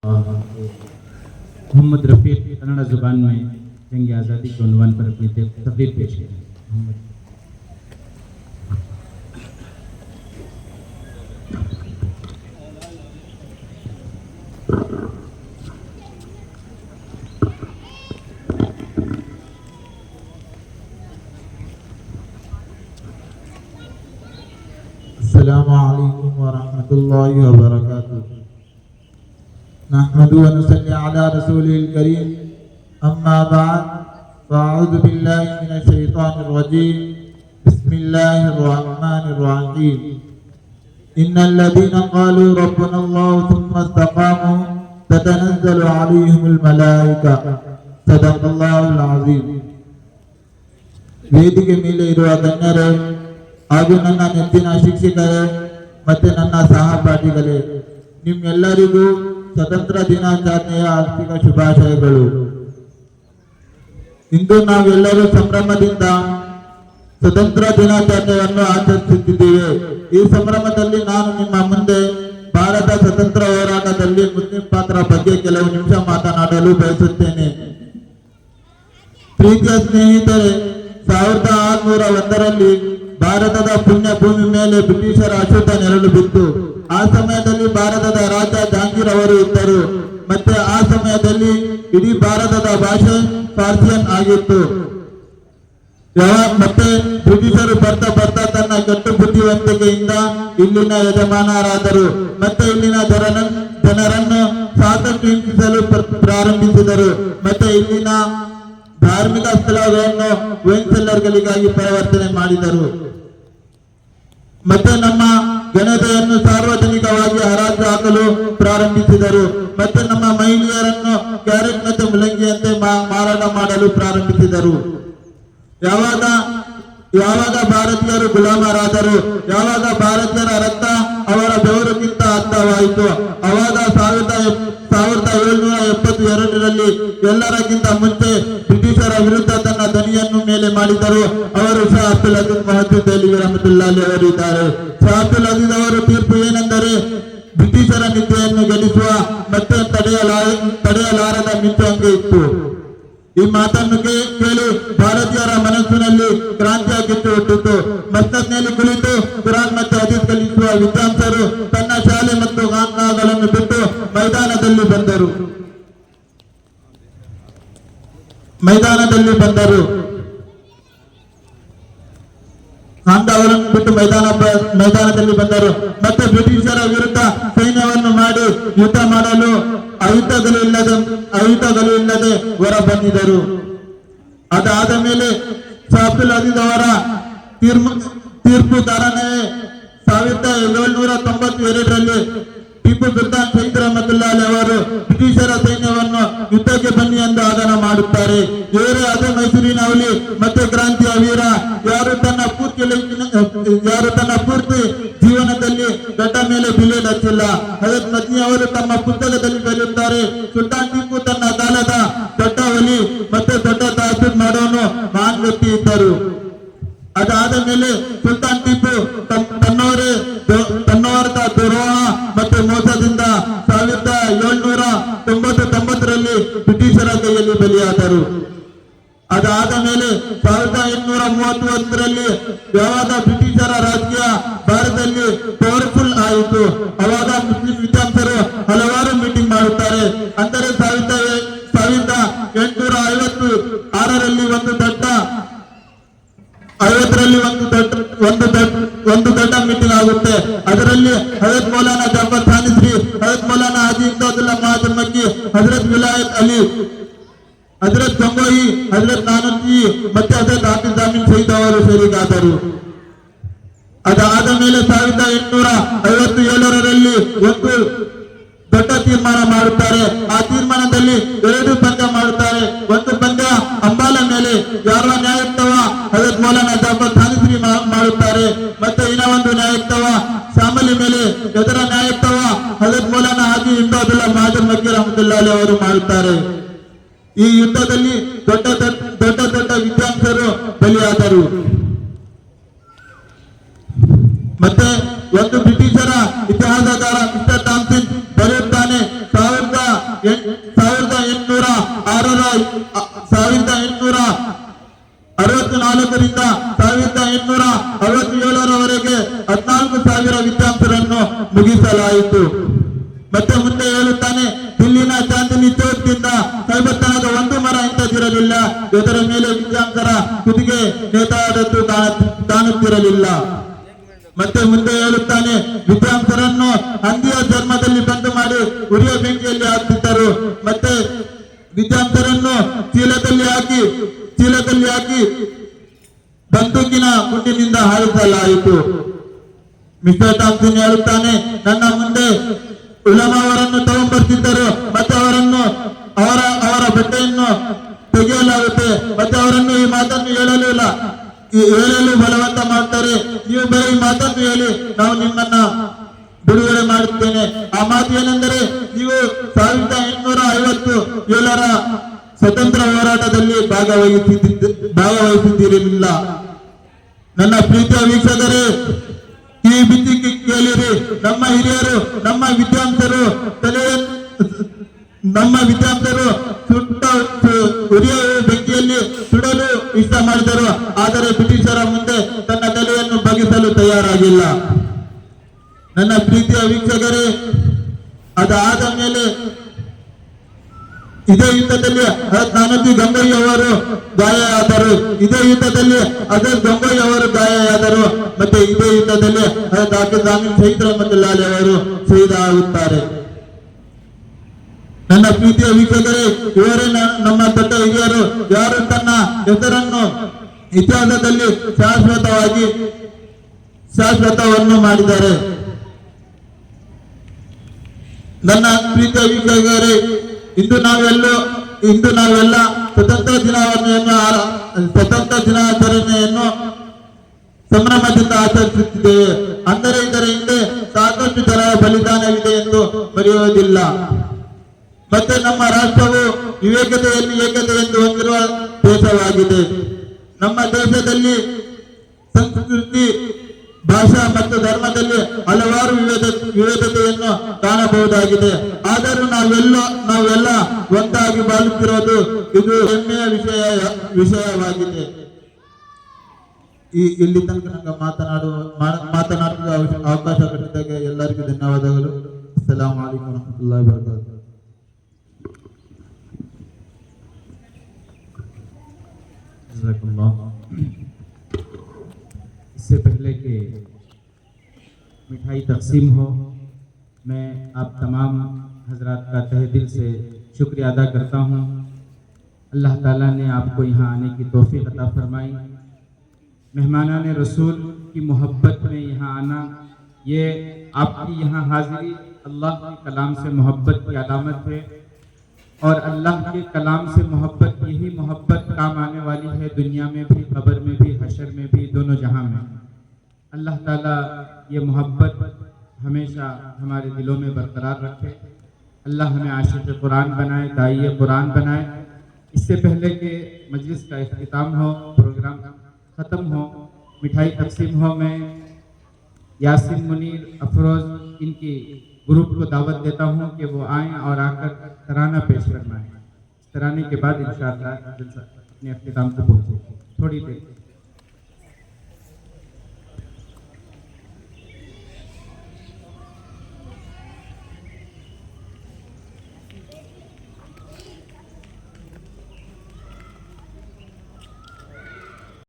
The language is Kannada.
मोहम्मद रफ़ीक कन्नड़ जुबान में जंग आज़ादी के उन्वान पर अपनी तकरीर पेश करें। अस्सलामु अलैकुम वरहमतुल्लाहि वबरकातुह। नहमदु व नुसल्ली अला रसूलिल करीम। अम्मा बाद फ़अऊज़ु बिल्लाहि मिनश शैतानिर रजीम। बिस्मिल्लाहिर रहमानिर रहीम। इन्नल लज़ीना क़ालू रब्बुनल्लाहु थुम्मा इस्तक़ामू ततनज़्ज़लु अलैहिमुल मलाइका। सदक़ल्लाहुल अज़ीम। ವೇದಿಕೆ ಮೇಲೆ ಇರುವ ಗಣ್ಯರೇ ಹಾಗೂ ನನ್ನ ನೆಚ್ಚಿನ ಶಿಕ್ಷಕರೇ ಮತ್ತೆ ನನ್ನ ಸಹಪಾಠಿಗಳೇ, ನಿಮ್ಮೆಲ್ಲರಿಗೂ ಸ್ವತಂತ್ರ ದಿನಾಚರಣೆಯ ಆರ್ಥಿಕ ಶುಭಾಶಯಗಳು. ಇಂದು ನಾವೆಲ್ಲರೂ ಸಂಭ್ರಮದಿಂದ ಸ್ವತಂತ್ರ ದಿನಾಚರಣೆಯನ್ನು ಆಚರಿಸುತ್ತಿದ್ದೇವೆ. ಈ ಸಂಭ್ರಮದಲ್ಲಿ ನಾನು ನಿಮ್ಮ ಮುಂದೆ ಭಾರತ ಸ್ವತಂತ್ರ ಹೋರಾಟದಲ್ಲಿ ಮುಸ್ಲಿಂ ಪಾತ್ರ ಬಗ್ಗೆ ಕೆಲವು ನಿಮಿಷ ಮಾತನಾಡಲು ಬಯಸುತ್ತೇನೆ. ಪ್ರೀತಿಯ ಸ್ನೇಹಿತರೆ, 1601ರಲ್ಲಿ ಭಾರತದ ಪುಣ್ಯ ಭೂಮಿ ಮೇಲೆ ಬ್ರಿಟಿಷರ ಅಶುದ್ಧ ನೆರಳು ಬಿತ್ತು. ಆ ಸಮಯದಲ್ಲಿ ಭಾರತದ ರಾಜ ಜಹಾಂಗೀರ್ ಅವರು ಇದ್ದರು. ಮತ್ತೆ ಆ ಸಮಯದಲ್ಲಿ ಇಡೀ ಭಾರತದ ಭಾಷೆ ಪಾರ್ಸಿಯನ್ ಆಗಿತ್ತು. ಮತ್ತೆ ಬ್ರಿಟಿಷರು ಬರ್ತಾ ಬರ್ತಾ ತನ್ನ ಕೆಟ್ಟ ಬುದ್ಧಿವಂತಿಕೆಯಿಂದ ಇಲ್ಲಿನ ಯಜಮಾನರಾದರು. ಮತ್ತೆ ಇಲ್ಲಿನ ಜನರನ್ನು ಶಾಸಕರು ಹಿಂಸಿಸಲು ಪ್ರಾರಂಭಿಸಿದರು. ಮತ್ತೆ ಇಲ್ಲಿನ ಧಾರ್ಮಿಕ ಸ್ಥಳಗಳನ್ನು ವೈನ್ ಸೆಲ್ಲರ್ಗಳಿಗಾಗಿ ಪರಿವರ್ತನೆ ಮಾಡಿದರು. ಮತ್ತೆ ನಮ್ಮ ಘನತೆಯನ್ನು ಸಾರ್ವಜನಿಕವಾಗಿ ಹರಾಜು ಹಾಕಲು ಪ್ರಾರಂಭಿಸಿದರು. ಮತ್ತೆ ನಮ್ಮ ಮಹಿಳೆಯರನ್ನು ಕ್ಯಾರೆಟ್ ಮತ್ತು ಮುಲ್ಲಂಗಿಯಂತೆ ಮಾರಾಟ ಮಾಡಲು ಪ್ರಾರಂಭಿಸಿದರು. ಯಾವಾಗ ಭಾರತೀಯರು ಗುಲಾಮರಾದರು, ಯಾವಾಗ ಭಾರತೀಯರ ರಕ್ತ ಅವರ ಬೆವರಿಗಿಂತ ಅರ್ಥವಾಯಿತು, ಅವಾಗ 1772ರಲ್ಲಿ ಎಲ್ಲರಿಗಿಂತ ಮುಂಚೆ ಬ್ರಿಟಿಷರ ವಿರುದ್ಧ ತನ್ನ ಧ್ವನಿಯನ್ನು ಮೇಲೆ ಮಾಡಿದರು. ಅವರು ಶಾ ಅಬ್ದುಲ್ ಅಜೀಜ್ ಮಹಜೂದ್ ದೆಹಲಿ ರಹಮತುಲ್ಲಾಹಿ ಅವರು ಇದ್ದಾರೆ. ಶಾ ಅಬ್ದುಲ್ ಅಜೀಜ್ ಅವರ ತೀರ್ಪು ಏನೆಂದರೆ, ಬ್ರಿಟಿಷರ ನಿದ್ರೆಯನ್ನು ಗೆಲ್ಲಿಸುವ ಮತ್ತೆ ತಡೆಯಲಾರದ ಮಿಂಚು ಹಂಗೆ ಇತ್ತು. ಈ ಮಾತನ್ನು ಕೇಳಿ ಭಾರತೀಯರ ಮನಸ್ಸಿನಲ್ಲಿ ಕ್ರಾಂತಿಯ ಕಿತ್ತು ಹುಟ್ಟಿತು. ಮಸ್ನದ್ನಲ್ಲಿ ಕುಳಿತು ಕುರಾನ್ ಮತ್ತು ಹದೀಸ್ ಕಲಿಸುವ ವಿದ್ವಾಂಸರು ತನ್ನ ಶಾಲೆ ಮತ್ತು ಖಾನ್ಖಾಗಳನ್ನು ಬಿಟ್ಟು ಮೈದಾನದಲ್ಲಿ ಬಂದರು. ಖಾನ್ಖಾಗಳನ್ನು ಬಿಟ್ಟು ಮೈದಾನದಲ್ಲಿ ಬಂದರು. ಮತ್ತೆ ಬ್ರಿಟಿಷರ ವಿರುದ್ಧ ಸೈನ್ಯವನ್ನು ಮಾಡಿ ಯುದ್ಧ ಮಾಡಲು ಆಯುಧಗಳು ಇಲ್ಲದೆ ಹೊರ ಬಂದಿದರು. ಅದಾದ ಮೇಲೆ ಶಾ ಅಬ್ದುಲ್ ಅಜೀಜ್ ಅವರ ತೀರ್ಪು ಧಾರಣೆ 1792ರಲ್ಲಿ ಟಿಪ್ಪು ಸುಲ್ತಾನ್ ಶಹೀದ್ ರಹಮತುಲ್ಲಾಹಿ ಅವರು ಬ್ರಿಟಿಷರ ಸೈನ್ಯವನ್ನು ಯುದ್ಧಕ್ಕೆ ಬನ್ನಿ ಎಂದು ಆಹ್ವಾನ ಮಾಡುತ್ತಾರೆ. ಇವರೇ ಅದೇ ಮೈಸೂರಿನ ಹುಲಿ ಮತ್ತೆ ಕ್ರಾಂತಿಯ ವೀರ. ಯಾರು ತನ್ನ ಪೂರ್ತಿ ಜೀವನದಲ್ಲಿ ದೊಡ್ಡ ಮೇಲೆ ಬಿಲೇಡ್ ಹಚ್ಚಿಲ್ಲ. ಹಜರತ್ ಮದ್ನಿ ಅವರು ತಮ್ಮ ಪುಸ್ತಕದಲ್ಲಿ ಬರೆಯುತ್ತಾರೆ, ಸುಲ್ತಾನ್ ಟಿಪ್ಪು ತನ್ನ ಕಾಲದ ದೊಡ್ಡ ಹುಲಿ ಮತ್ತೆ ದೊಡ್ಡ ತಾಸೀರ್ ಮಾಡೋನು ಮಹಾನ್ ವ್ಯಕ್ತಿ ಇದ್ದರು. ಅದಾದ ಮೇಲೆ ಸುಲ್ತಾನ್ ಟಿಪ್ಪು ತನ್ನವರ ದ್ರೋಹ ಮತ್ತು ಮೋಸದಿಂದ 1799ರಲ್ಲಿ ಬ್ರಿಟಿಷರ ಕೈಯಲ್ಲಿ ಬಲಿಯಾದರು. ಅದಾದ ಮೇಲೆ 1831ರಲ್ಲಿ ಯಾವಾಗ ಬ್ರಿಟಿಷರ ರಾಜಕೀಯ ಭಾರತದಲ್ಲಿ ಪವರ್ಫುಲ್ ಆಯಿತು, ಅವಾಗ ಮುಸ್ಲಿಂ ವಿದ್ವಾಂಸರು ಹಲವಾರು ಮೀಟಿಂಗ್ ಮಾಡುತ್ತಾರೆ. ಅಂದರೆ 1856ರಲ್ಲಿ ಒಂದು ದೊಡ್ಡ ಮೀಟಿಂಗ್ ಆಗುತ್ತೆ. ಅದರಲ್ಲಿ ಹಜರತ್ ಮೌಲಾನಾ ಜಾಫರ್ ಥಾನಿಶ್ರೀ, ಹಜರತ್ ಮೌಲಾನಾ ಹಾಜಿ ಇಮ್ದಾದುಲ್ಲಾ ಮಹಾಜನ್ ಮಕ್ಕಿ, ಹಜರತ್ ವಿಲಾಯತ್ ಅಲಿ, ಹಜರತ್ ಗಂಗೋಹಿ, ಹಜರತ್ ನಾನೂತಿ ಮತ್ತೆ ಹಜರತ್ ಹಾಫಿಜ್ ಜಾಮೀನ್ ಶಹೀದ್ ಅವರು ಶರೀಕಾದರು. ಅದಾದ ಮೇಲೆ 1857ರಲ್ಲಿ ಒಂದು ದೊಡ್ಡ ತೀರ್ಮಾನ ಮಾಡುತ್ತಾರೆ. ಆ ತೀರ್ಮಾನದಲ್ಲಿ 2 ಪಂದ್ಯ ಮಾಡುತ್ತಾರೆ. ಒಂದು ಪಂದ್ಯ ಅಂಬಾಲ ಮೇಲೆ ಯಾರ ನ್ಯಾಯಕ್ತವ ಹಜರತ್ ಮೌಲಾನಾ ಜಾಫರ್ ಥಾನಿಶ್ರೀ ಮಾಡುತ್ತಾರೆ. ಮತ್ತೆ ಇನ್ನೊಂದು ನ್ಯಾಯಕ್ತವ ಶಾಮಲಿ ಮೇಲೆ ಎದರ ನ್ಯಾಯಕ್ತವ ಹಜರತ್ ಮೌಲಾನಾ ಹಾಜಿ ಇಮ್ದಾದುಲ್ಲಾ ಮಹಾಜನ್ ಮಕ್ಕಿ ರಹಮತುಲ್ಲಾಹಿ ಅವರು ಮಾಡುತ್ತಾರೆ. ಈ ಯುದ್ಧದಲ್ಲಿ ದೊಡ್ಡ ವಿದ್ವಾಂಸರು ಬಲಿಯಾದರು. ಮತ್ತೆ ಒಂದು ಬ್ರಿಟಿಷರ ಇತಿಹಾಸಕಾರ ಮಿಸ್ಟರ್ ಥಾಮ್ಸನ್ ಬರೆಯುತ್ತಾನೆ, 1864ರಿಂದ 1867ರವರೆಗೆ 14,000 ವಿದ್ಯಾರ್ಥಿಗಳನ್ನು ಮುಗಿಸಲಾಯಿತು. ಮತ್ತೆ ಮುಂದೆ ಹೇಳುತ್ತಾನೆ, ದಿಲ್ಲಿನ ಚಾಂದಿನಿ ಚೌಕ್ದಿಂದ ಕೈಬತ್ತನದ ಒಂದು ಮರ ಇಂಥದ್ದಿರಲಿಲ್ಲ, ಇದರ ಮೇಲೆ ವಿದ್ಯಾರ್ಥರ ಕುದಿಗೆ ನೇತಾಡದ್ದು ಕಾಣುತ್ತಿರಲಿಲ್ಲ. ಮತ್ತೆ ಮುಂದೆ ಹೇಳುತ್ತಾನೆ, ವಿದ್ಯಾರ್ಥರನ್ನು ಹಂದಿಯ ಜನ್ಮದಲ್ಲಿ ಬಂದು ಮಾಡಿ ಉರಿಯ ಬೆಂಕಿಯಲ್ಲಿ ಹಾಕ್ತಿದ್ದರು. ಮತ್ತೆ ವಿದ್ಯಾರ್ಥರನ್ನು ಚೀಲದಲ್ಲಿ ಹಾಕಿ ಬಂದೂಕಿನ ಗುಂಡಿನಿಂದ ಹಾರಿಸಲಾಯಿತು. ಮಿಸ್ಟರ್ ಥಾಮ್ಸನ್ ಹೇಳುತ್ತಾನೆ, ನನ್ನ ಮುಂದೆ ಉಲಮಾವರನ್ನು ತಗೊಂಡ್ಬರ್ತಿದ್ದರು, ಮತ್ತೆ ಅವರ ಬಟ್ಟೆಯನ್ನು ತೆಗೆಯಲಾಗುತ್ತೆ, ಮತ್ತೆ ಅವರನ್ನು ಈ ಮಾತನ್ನು ಹೇಳಲು ಬಲವಂತ ಮಾಡ್ತಾರೆ. ನೀವು ಬರೀ ಈ ಮಾತನ್ನು ಹೇಳಿ ನಾವು ನಿಮ್ಮನ್ನ ಬಿಡುಗಡೆ ಮಾಡುತ್ತೇನೆ. ಆ ಮಾತು ಏನೆಂದರೆ, ನೀವು 1857ರ ಸ್ವತಂತ್ರ ಹೋರಾಟದಲ್ಲಿ ಭಾಗವಹಿಸಿದ್ದಿರಲಿಲ್ಲ. ನನ್ನ ಪ್ರೀತಿಯ ವೀಕ್ಷಕರೇ, ಈ ಬಿತ್ತಿ ಕೇಳಿರಿ. ನಮ್ಮ ಹಿರಿಯರು ನಮ್ಮ ವಿದ್ಯಾರ್ಥಿಗಳು ಉರಿಯ ಬೆಂಕಿಯಲ್ಲಿ ಸುಡಲು ಇಷ್ಟ ಮಾಡಿದರು, ಆದರೆ ಬ್ರಿಟಿಷರ ಮುಂದೆ ತನ್ನ ತಲೆಯನ್ನು ಬಗ್ಗಿಸಲು ತಯಾರಾಗಿಲ್ಲ. ನನ್ನ ಪ್ರೀತಿಯ ವೀಕ್ಷಕರೇ, ಅದಾದ ಮೇಲೆ ಇದೇ ಯುದ್ಧದಲ್ಲಿ ನಾನಜಿ ಗಂಗೊಯ್ಯ ಅವರು ಗಾಯವಾದರು. ಇದೇ ಯುದ್ಧದಲ್ಲಿ ಅಜರ್ ಗಂಗೊಯ್ಯ ಅವರು ಗಾಯವಾದರು. ಮತ್ತೆ ಇದೇ ಯುದ್ಧದಲ್ಲಿ ಡಾಕ್ಟರ್ ಜಾಮೀನ್ ಶಹೀದ್ ರಹಮತುಲ್ಲಾಹಿ ಅವರು ಶಹೀದ್ ಆಗುತ್ತಾರೆ. ನನ್ನ ಪ್ರೀತಿಯ ವೀಕ್ಷಕರೇ, ಇವರೇ ನಮ್ಮ ದೊಡ್ಡ ಹಿರಿಯರು, ಯಾರು ತನ್ನ ಹೆಸರನ್ನು ಇತಿಹಾಸದಲ್ಲಿ ಶಾಶ್ವತವನ್ನು ಮಾಡಿದ್ದಾರೆ. ನನ್ನ ಪ್ರೀತಿಯ ವೀಕ್ಷಕರೇ, ಇಂದು ನಾವೆಲ್ಲ ಸ್ವತಂತ್ರ ದಿನಾಚರಣೆಯನ್ನು ಸಂಭ್ರಮದಿಂದ ಆಚರಿಸುತ್ತಿದ್ದೇವೆ. ಅಂದರೆ ಇದರ ಹಿಂದೆ ಸಾಕಷ್ಟು ಜನರ ಬಲಿದಾನವಿದೆ ಎಂದು ಮರೆಯುವುದಿಲ್ಲ. ಮತ್ತೆ ನಮ್ಮ ರಾಷ್ಟ್ರವು ವಿವೇಕತೆಯಲ್ಲಿ ಏಕತೆ ಎಂದು ಹೊಂದಿರುವ ದೇಶವಾಗಿದೆ. ನಮ್ಮ ದೇಶದಲ್ಲಿ ಸಂಸ್ಕೃತಿ, ಭಾಷಾ ಮತ್ತು ಧರ್ಮದಲ್ಲಿ ಹಲವಾರು ವಿವಿಧತೆಯನ್ನು ಕಾಣಬಹುದಾಗಿದೆ. ಆದರೂ ನಾವೆಲ್ಲ ಒಂದಾಗಿ ಬಾಳುತ್ತಿರೋದು ಇದು ಹೆಮ್ಮೆಯ ವಿಷಯವಾಗಿದೆ. ಇಲ್ಲಿ ತನಕ ನಂಗೆ ಮಾತನಾಡುವ ಅವಕಾಶ ಕೊಟ್ಟಿದ್ದಕ್ಕೆ ಎಲ್ಲರಿಗೂ ಧನ್ಯವಾದಗಳು. ಅಸ್ಸಲಾಮು ಅಲೈಕುಂ ವರಹಮತುಲ್ಲಾಹಿ ವಬರಕಾತುಹು. इससे पहले कि मिठाई तकसीम हो, मैं आप तमाम हजरात का तहे दिल से शुक्रिया अदा करता हूँ। अल्लाह ताला ने आपको यहाँ आने की तौफीक अता फरमाई। मेहमानाने रसूल की मोहब्बत में यहाँ आना, ये आपकी यहाँ हाजिरी अल्लाह के कलाम से मोहब्बत की अलामत है। और अल्लाह के कलाम से मोहब्बत, यही मोहब्बत काम आने वाली है दुनिया में भी, कब्र में भी, हशर में भी, दोनों जहां में। अल्लाह ताला ये मोहब्बत हमेशा हमारे दिलों में बरकरार रखे। अल्लाह हमें आशिक़ कुरान बनाए, दाई कुरान बनाए। इससे पहले कि मजलिस का इख्तिताम हो, प्रोग्राम ख़त्म हो, मिठाई तकसीम हो, मैं यासिन मुनीर अफरोज़ इनकी ग्रुप को दावत देता हूँ कि वो आएँ और आकर तराना पेश करना है। तराने के बाद इंशाअल्लाह अपने अख्तिताम को पहुँचे। थोड़ी देर